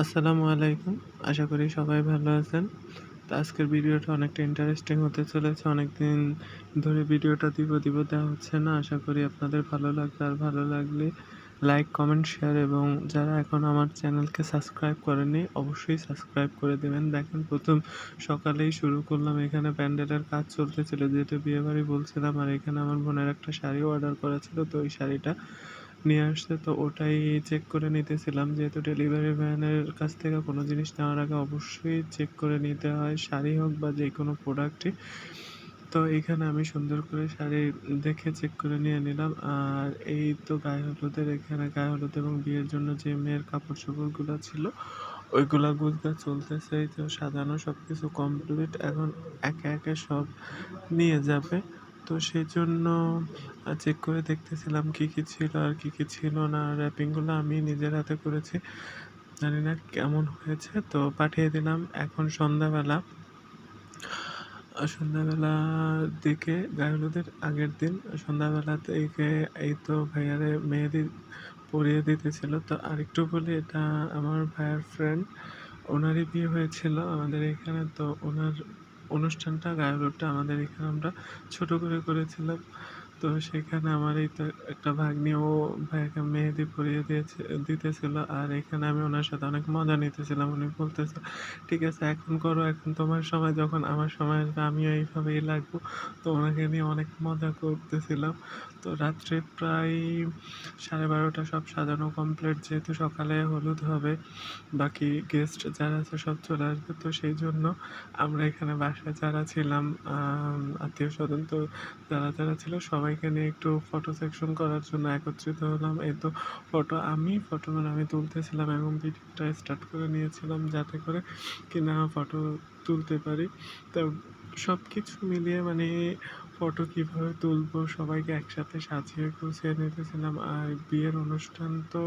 আসসালামু আলাইকুম। আশা করি সবাই ভালো আছেন। তো আজকের ভিডিওটা অনেকটা ইন্টারেস্টিং হতে চলেছে। অনেকদিন ধরে ভিডিওটা দিব দেওয়া হচ্ছে না। আশা করি আপনাদের ভালো লাগবে। আর ভালো লাগলে লাইক, কমেন্ট, শেয়ার এবং যারা এখনো আমার চ্যানেলকে সাবস্ক্রাইব করেনি অবশ্যই সাবস্ক্রাইব করে দিবেন। দেখেন প্রথম সকালেই শুরু করলাম। এখানে প্যান্ডেলের কাজ চলতেছিল যেহেতু বিয়েবাড়ি বলছিলাম। আর এখানে আমার বোনের একটা শাড়ি অর্ডার করা ছিল। তো ওই শাড়িটা নিয়ে আসছে, তো ওটাই চেক করে নিতেছিলাম। যেহেতু ডেলিভারি ম্যানের কাছ থেকে কোনো জিনিস নেওয়ার আগে অবশ্যই চেক করে নিতে হয়, শাড়ি হোক বা যেকোনো প্রোডাক্টই। তো এইখানে আমি সুন্দর করে শাড়ি দেখে চেক করে নিয়ে নিলাম। আর এই তো গায়ে হলুদের এখানে গায়ে হলুদ এবং বিয়ের জন্য যে মেয়ের কাপড় চোপড়গুলো ছিল ওইগুলা গুছগাছ চলতেছে। এই তো সাজানো সবকিছু কমপ্লিট, এখন একে একে সব নিয়ে যাবে। তো সেজন্য চেক করে দেখতেছিলাম কি কি ছিল আর কি কি ছিল না। র্যাপিংগুলো আমি নিজের হাতে করেছি, জানি না কেমন হয়েছে। তো পাঠিয়ে দিলাম। এখন সন্ধ্যাবেলার দিকে গায়ে হলুদের আগের দিন সন্ধ্যাবেলা থেকে এই তো ভাইয়ারে মেহেদি পরিয়ে দিতেছিল। তো আরেকটু বলি, এটা আমার ভাইয়ার ফ্রেন্ড, ওনারই বিয়ে হয়েছিল আমাদের এখানে। তো ওনার অনুষ্ঠানটা গায়ে হলুদটা আমাদের এখানে আমরা ছোট করে করেছিলাম। তো সেখানে আমার এই তো একটা ভাগ্নি, ও ভাইয়াকে মেহেদি পরিয়ে দিতেছিল। আর এখানে আমি ওনার সাথে অনেক মজা নিতেছিলাম। উনি বলতেছে, ঠিক আছে এখন করো, এখন তোমার সময়, যখন আমার সময় আসবে আমিও এইভাবেই লাগবো। তো ওনাকে নিয়ে অনেক মজা করতেছিলাম। তো রাত্রে প্রায় 12:30 সব সাজানো কমপ্লিট। যেহেতু সকালে হলুদ হবে, বাকি গেস্ট যারা আছে সব চলে আসবে। তো সেই জন্য আমরা এখানে বাসায় যারা ছিলাম, আত্মীয় স্বজন, তো যারা ছিল সবাইকে নিয়ে একটু ফটো সেকশন করার জন্য একত্রিত হলাম। এই তো ফটোগুলো আমি তুলতেছিলাম এবং ভিডিওটা স্টার্ট করে নিয়েছিলাম যাতে করে কিনা ফটো তুলতে পারি। তো সব কিছু মিলিয়ে মানে ফটো কীভাবে তুলবো, সবাইকে একসাথে সাজিয়ে গুছিয়ে নিতেছিলাম। আর বিয়ের অনুষ্ঠান তো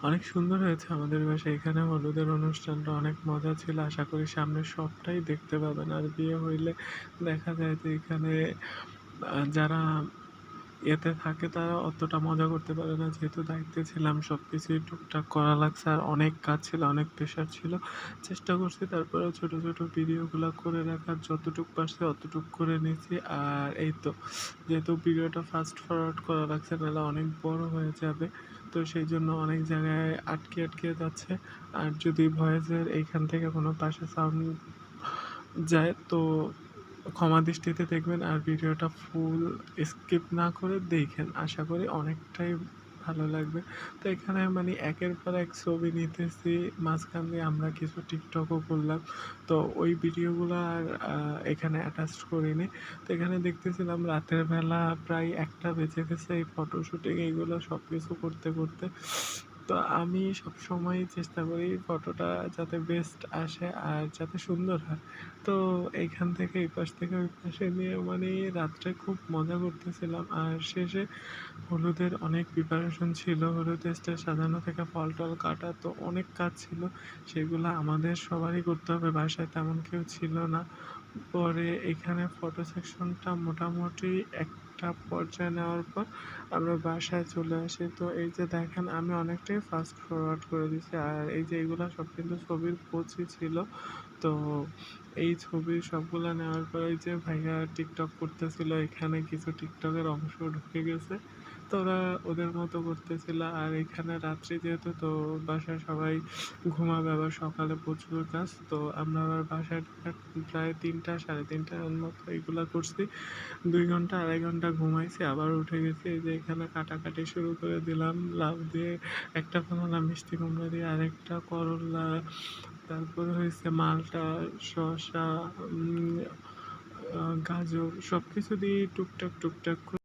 অনেক সুন্দর হয়েছে আমাদের বাসায়। এখানে হলুদের অনুষ্ঠানটা অনেক মজা ছিল। আশা করি সামনে সবটাই দেখতে পাবেন। আর বিয়ে হইলে দেখা যায় যে এখানে যারা এতে থাকে তারা অতটা মজা করতে পারে না। যেহেতু দায়িত্বে ছিলাম সবকিছুই টুকটাক করা লাগছে। আর অনেক কাজ ছিল, অনেক প্রেশার ছিল। চেষ্টা করছি তারপরেও ছোট ছোট ভিডিওগুলো করে রাখার, যতটুকু পারছি অতটুক করে নিয়েছি। আর এই তো যেহেতু ভিডিওটা ফাস্ট ফরওয়ার্ড করা লাগছে, নাহলে অনেক বড় হয়ে যাবে। তো সেই জন্য অনেক জায়গায় আটকে আটকে যাচ্ছে। আর যদি ভয়েসের এইখান থেকে কোনো পাশে সাউন্ড যায় তো ক্ষমা দৃষ্টিতে দেখবেন। আর ভিডিওটা ফুল স্কিপ না করে দেখেন, আশা করি অনেকটাই ভালো লাগবে। তো এখানে মানে একের পর এক ছবি নিতেছি, মাঝখান দিয়ে আমরা কিছু টিকটকও করলাম। তো ওই ভিডিওগুলো আর এখানে অ্যাটাচ করিনি। তো এখানে দেখতেছিলাম রাতের বেলা প্রায় 1টা বেজে গেছে এই ফটোশুটিং এইগুলো সব কিছু করতে করতে। তো আমি সবসময় চেষ্টা করি ফটোটা যাতে বেস্ট আসে আর যাতে সুন্দর হয়। তো এইখান থেকে এই পাশ থেকে ওই পাশে নিয়ে মানে রাত্রে খুব মজা করতেছিলাম। আর শেষে হলুদের অনেক প্রিপারেশন ছিল, হলুদ স্টেজ সাজানো থেকে ফল টল কাটা, তো অনেক কাজ ছিল। সেগুলো আমাদের সবারই করতে হবে, বাসায় তেমন কেউ ছিল না। পরে এখানে ফটো সেকশনটা মোটামুটি একটা পর্যায়ে নেওয়ার পর আমরা বাসায় চলে আসি। তো এই যে দেখেন আমি অনেকটাই ফাস্ট ফরওয়ার্ড করে দিছি। আর এই যে এইগুলো সব কিন্তু ছবির পোজই ছিল। তো এই ছবির সবগুলা নেওয়ার পর এই যে ভাইয়া টিকটক করতেছিল, এখানে কিছু টিকটকের অংশ ঢুকে গেছে। তো ওরা ওদের মতো করতেছিল। আর এখানে রাত্রি যেহেতু, তো বাসায় সবাই ঘুমাবে, আবার সকালে প্রচুর কাজ। তো আমরা আবার বাসায় ঢোকার প্রায় 3টা 3:30টার মতো এগুলা করছি। 2 ঘন্টা 2.5 ঘন্টা ঘুমাইছি, আবার উঠে গেছি। এই যে এখানে কাটাকাটি শুরু করে দিলাম। লাউ দিয়ে একটা বানালাম, মিষ্টি কুমড়া দিয়ে আরেকটা, করলা, তারপরে হয়েছে মালটা, শসা, গাজর, সব কিছু দিয়ে টুকটাক টুকটাক করে